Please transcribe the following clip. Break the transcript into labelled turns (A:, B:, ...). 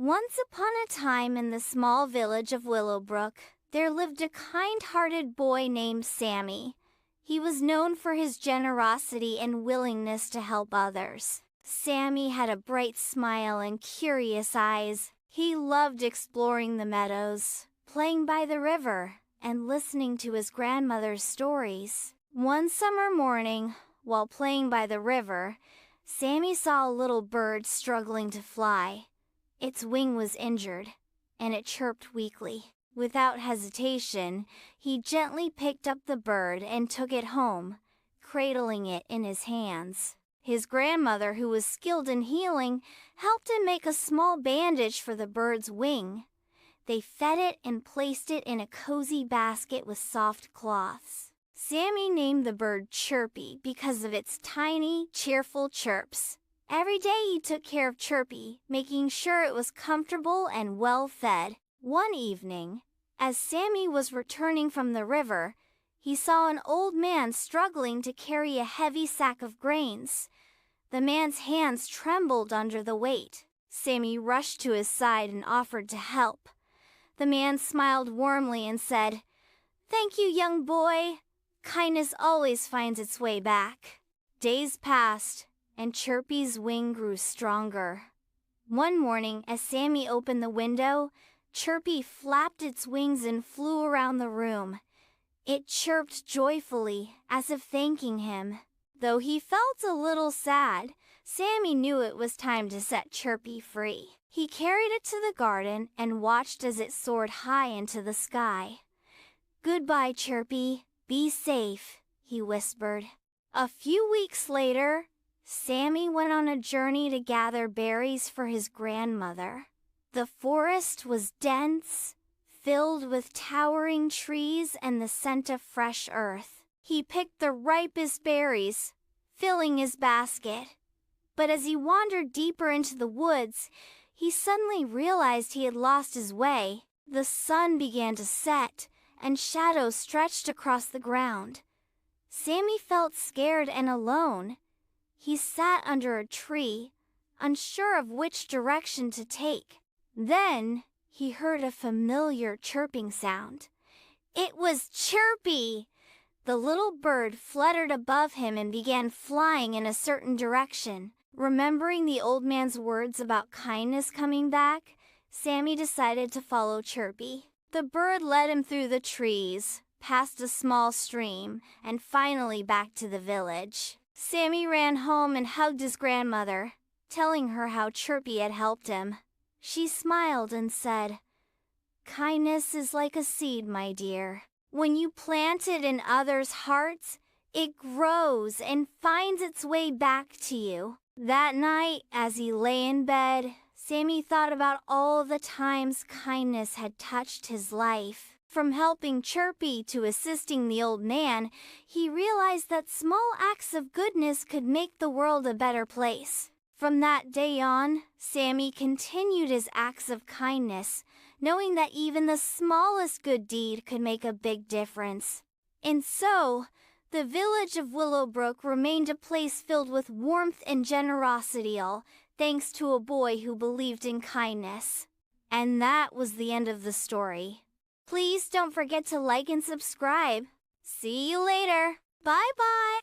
A: Once upon a time in the small village of Willowbrook, there lived a kind-hearted boy named Sammy. He was known for his generosity and willingness to help others. Sammy had a bright smile and curious eyes. He loved exploring the meadows, playing by the river, and listening to his grandmother's stories. One summer morning, while playing by the river, Sammy saw a little bird struggling to fly. Its wing was injured, and it chirped weakly. Without hesitation, he gently picked up the bird and took it home, cradling it in his hands. His grandmother, who was skilled in healing, helped him make a small bandage for the bird's wing. They fed it and placed it in a cozy basket with soft cloths. Sammy named the bird Chirpy because of its tiny, cheerful chirps. Every day he took care of Chirpy, making sure it was comfortable and well fed. One evening, as Sammy was returning from the river, he saw an old man struggling to carry a heavy sack of grains. The man's hands trembled under the weight. Sammy rushed to his side and offered to help. The man smiled warmly and said, "Thank you, young boy. Kindness always finds its way back." Days passed, and Chirpy's wing grew stronger. One morning, as Sammy opened the window, Chirpy flapped its wings and flew around the room. It chirped joyfully, as if thanking him. Though he felt a little sad, Sammy knew it was time to set Chirpy free. He carried it to the garden and watched as it soared high into the sky. "Goodbye, Chirpy. Be safe," he whispered. A few weeks later, Sammy went on a journey to gather berries for his grandmother. The forest was dense, filled with towering trees and the scent of fresh earth. He picked the ripest berries, filling his basket. But as he wandered deeper into the woods, he suddenly realized he had lost his way. The sun began to set, and shadows stretched across the ground. Sammy felt scared and alone. He sat under a tree, unsure of which direction to take. Then he heard a familiar chirping sound. It was Chirpy! The little bird fluttered above him and began flying in a certain direction. Remembering the old man's words about kindness coming back, Sammy decided to follow Chirpy. The bird led him through the trees, past a small stream, and finally back to the village. Sammy ran home and hugged his grandmother, telling her how Chirpy had helped him. She smiled and said, "Kindness is like a seed, my dear. When you plant it in others' hearts, it grows and finds its way back to you." That night, as he lay in bed, Sammy thought about all the times kindness had touched his life. From helping Chirpy to assisting the old man, he realized that small acts of goodness could make the world a better place. From that day on, Sammy continued his acts of kindness, knowing that even the smallest good deed could make a big difference. And so, the village of Willowbrook remained a place filled with warmth and generosity, all thanks to a boy who believed in kindness. And that was the end of the story. Please don't forget to like and subscribe. See you later. Bye-bye.